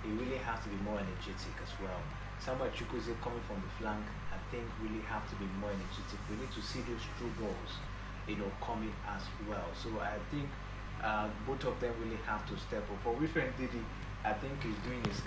he really has to be more energetic as well. Samuel Chukwueze coming from the flank, I think really have to be more energetic. We need to see those through balls, coming as well. So I think both of them really have to step up. For Wilfred Didi, I think he's doing his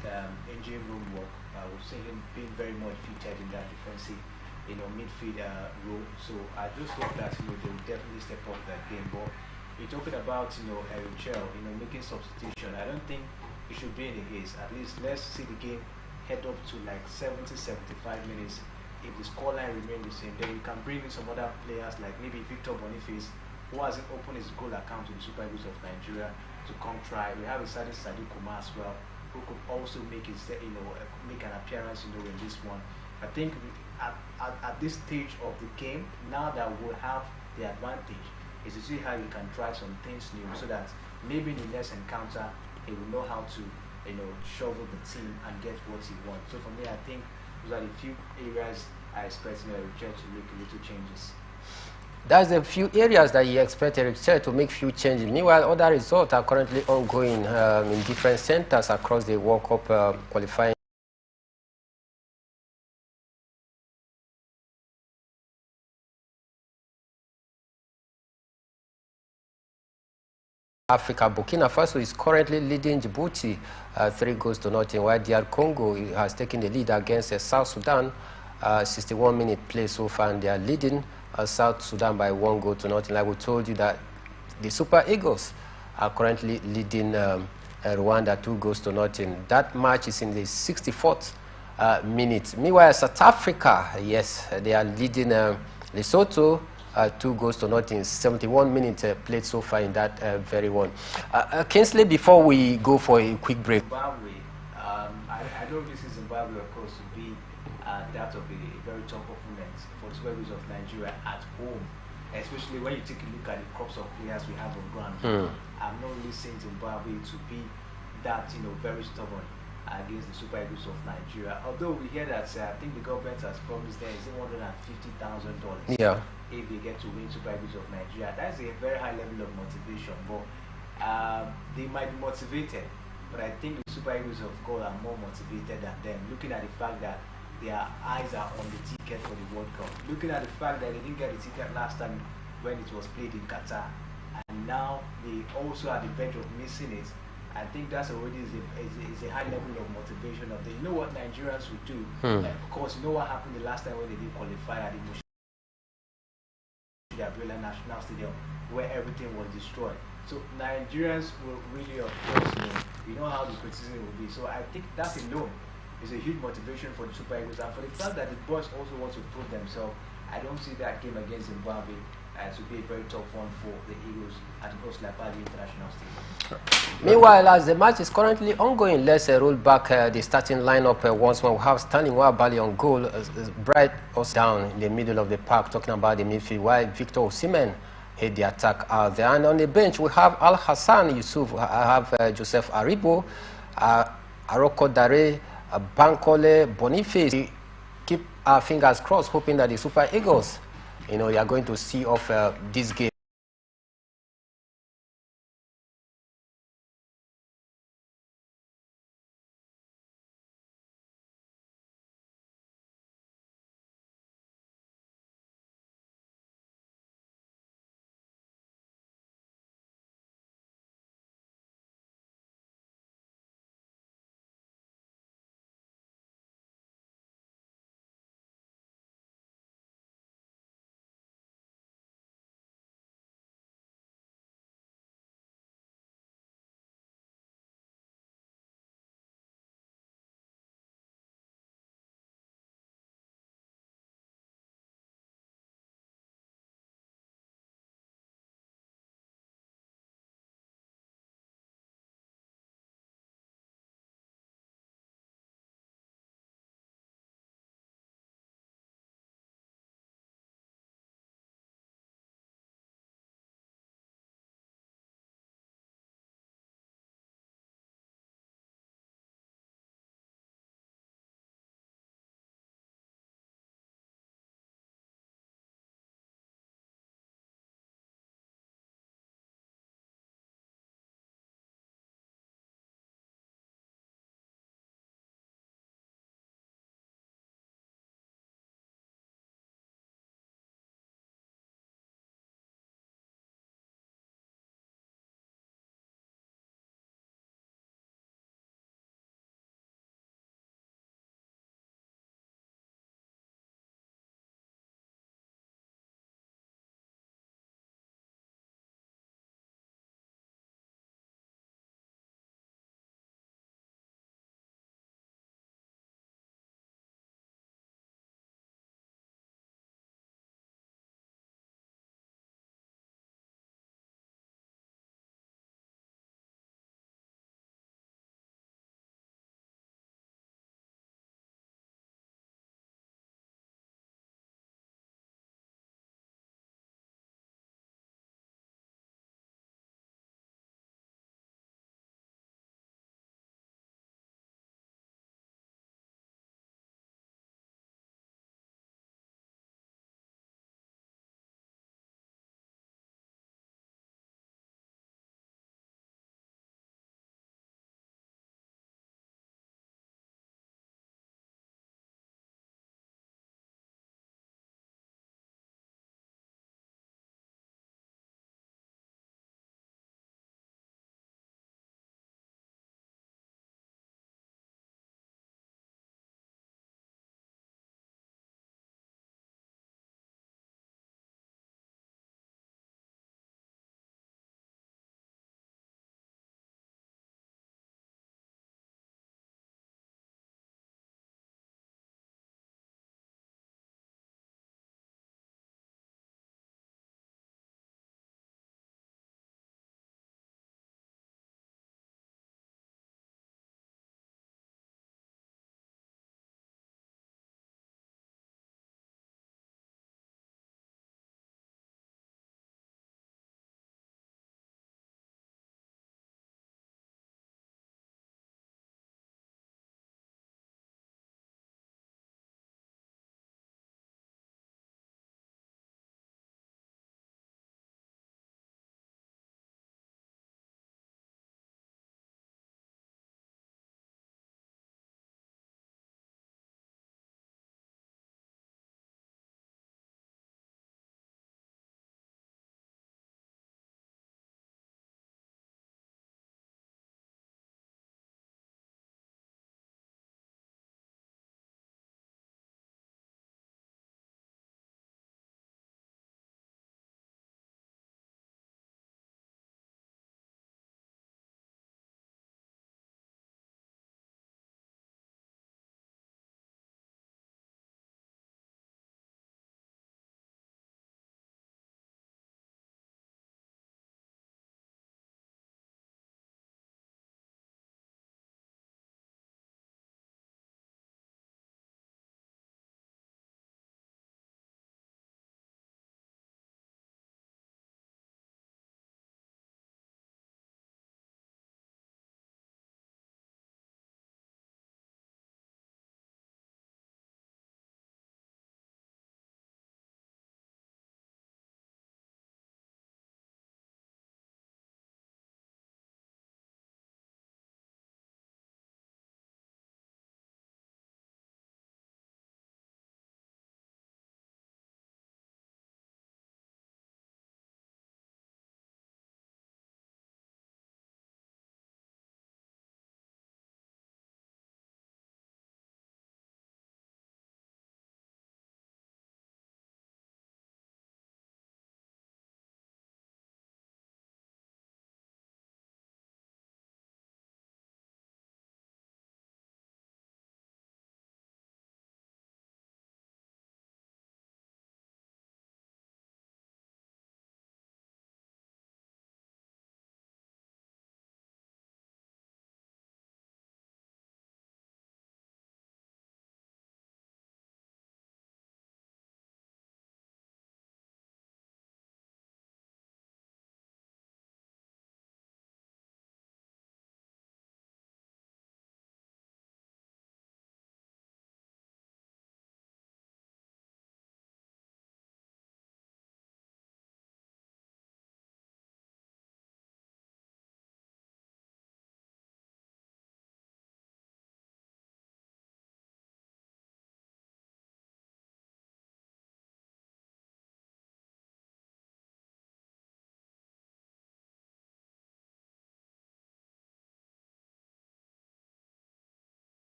engine room work. We've seen him being very much featured in that defensive, midfield role. So I just hope that they will definitely step up that game. But you're talking about Eric Chell, making substitution. I don't think it should be in the haste. At least let's see the game head up to like 70-75 minutes. If the scoreline remains the same, then you can bring in some other players like maybe Victor Boniface, who hasn't opened his goal account with the Super Eagles of Nigeria, to come try. We have a certain Sadiq Kumar as well, who could also make his, make an appearance, in this one. I think at this stage of the game, now that we have the advantage, is to see how you can try some things new, so that maybe in the next encounter, he will know how to, shovel the team and get what he wants. So for me, I think those are the few areas I expect Richard to make little changes. That's a few areas that he expected Richard to make few changes. Meanwhile, other results are currently ongoing in different centers across the World Cup qualifying. Africa. Burkina Faso is currently leading Djibouti 3-0, while DR Congo has taken the lead against South Sudan. 61-minute play so far, and they are leading South Sudan by 1-0. Like we told you, that the Super Eagles are currently leading Rwanda 2-0. That match is in the 64th minute. Meanwhile, South Africa, yes, they are leading Lesotho 2-0, 71 minutes played so far in that very one. Kingsley, before we go for a quick break. Zimbabwe, I don't really see Zimbabwe, of course, to be that of a very tough opponent for the Super Eagles of Nigeria at home, especially when you take a look at the crops of players we have on ground. I'm not really seeing Zimbabwe to be that, very stubborn against the Super Eagles of Nigeria. Although we hear that I think the government has promised them $150,000 if they get to win Super Eagles of Nigeria. That's a very high level of motivation, but they might be motivated. But I think the Super Eagles of God are more motivated than them, looking at the fact that their eyes are on the ticket for the World Cup. Looking at the fact that they didn't get the ticket last time when it was played in Qatar, and now they also are the verge of missing it. I think that's already is a high level of motivation of them. You know what Nigerians would do? Of course, you know what happened the last time when they did qualify at the Gabriela National Stadium, where everything was destroyed. So Nigerians will really, of course, you know how the criticism will be. So I think that alone is a huge motivation for the Super Eagles, and for the fact that the boys also want to prove themselves. I don't see that game against Zimbabwe to be a very tough one for the Eagles at the Oslapali International Stadium. Meanwhile, as the match is currently ongoing, let's roll back the starting lineup once more. We have Standing Wabali on goal, Bright us down in the middle of the park, talking about the midfield, while Victor Osimhen head the attack out there. And on the bench, we have Al Hassan Yusuf, I have Joseph Aribo, Aroko Dare, Bankole, Boniface. We keep our fingers crossed, hoping that the Super Eagles, they are going to see off this game.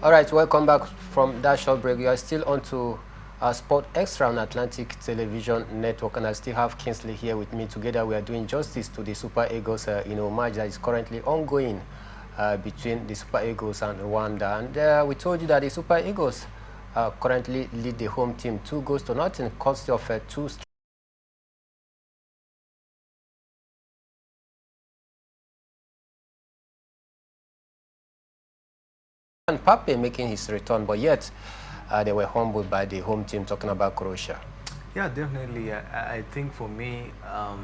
All right, welcome back from that short break. We are still on to Sport Extra on Atlantic Television Network, and I still have Kingsley here with me. Together, we are doing justice to the Super Eagles, match that is currently ongoing between the Super Eagles and Rwanda. And we told you that the Super Eagles currently lead the home team 2-0, courtesy of two. And Pape making his return, but yet they were humbled by the home team, talking about Croatia. Yeah, definitely. I think for me, I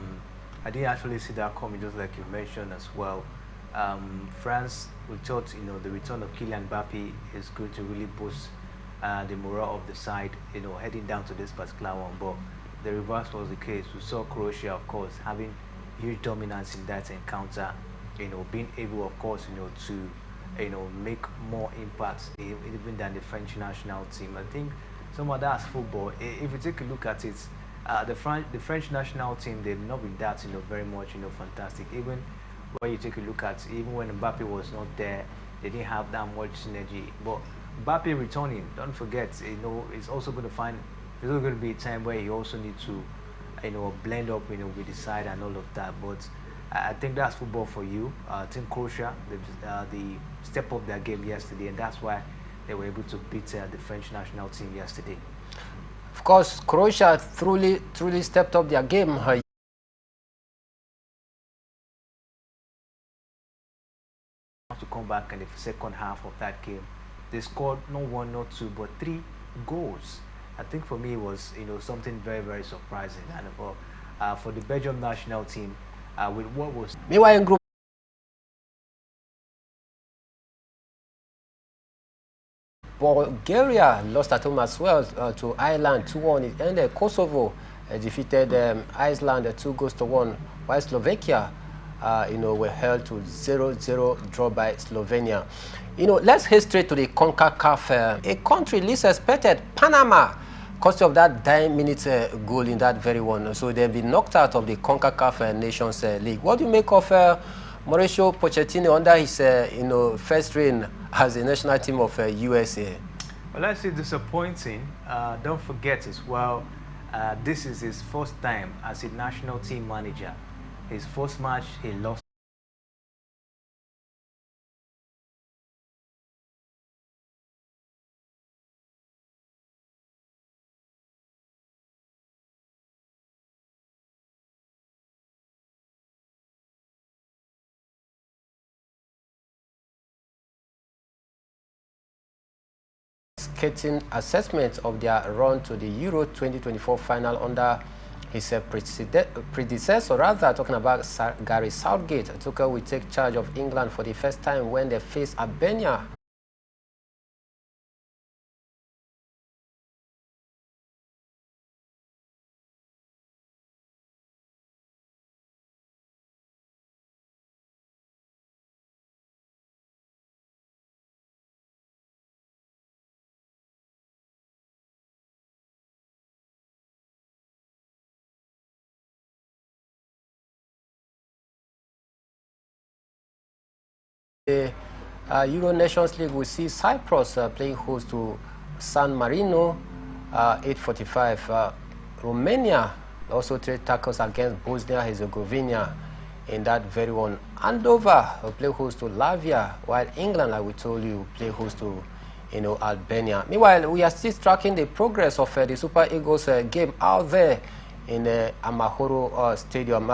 didn't actually see that coming, just like you mentioned as well. France, we thought, the return of Kylian Mbappe is going to really boost the morale of the side, heading down to this particular one. But the reverse was the case. We saw Croatia, of course, having huge dominance in that encounter, being able, of course, to make more impact even than the French national team. I think some of that's football. If you take a look at it, the French national team, they've not been that very much fantastic. Even when you take a look at, even when Mbappe was not there, they didn't have that much synergy. But Mbappe returning, don't forget, it's also going to find, there's also going to be a time where you also need to blend up with the side and all of that. But I think that's football for you. Team Croatia, they stepped up their game yesterday, and that's why they were able to beat the French national team yesterday. Of course, Croatia truly stepped up their game. To come back in the second half of that game, they scored not one, not two, but 3 goals. I think for me it was something very, very surprising. And for the Belgium national team, with what was meanwhile in Group Bulgaria lost at home as well to Ireland 2-1. It ended. Kosovo defeated Iceland 2-1, while Slovakia were held to 0-0 draw by Slovenia. Let's head straight to the CONCACAF. A country least expected, Panama, cost of that 9-minute goal in that very one. So they've been knocked out of the CONCACAF Nations League. What do you make of Mauricio Pochettino under his first reign as a national team of USA? Well, let's say disappointing. Don't forget as well, this is his first time as a national team manager. His first match, he lost. Skating assessment of their run to the Euro 2024 final under his predecessor, rather talking about Gary Southgate. Tuchel will take charge of England for the first time when they face Albania. The Euro Nations League will see Cyprus playing host to San Marino 8:45. Romania also trade tackles against Bosnia-Herzegovina in that very one. Andorra will play host to Latvia, while England, like we told you, will play host to Albania. Meanwhile, we are still tracking the progress of the Super Eagles game out there in Amahoro Stadium.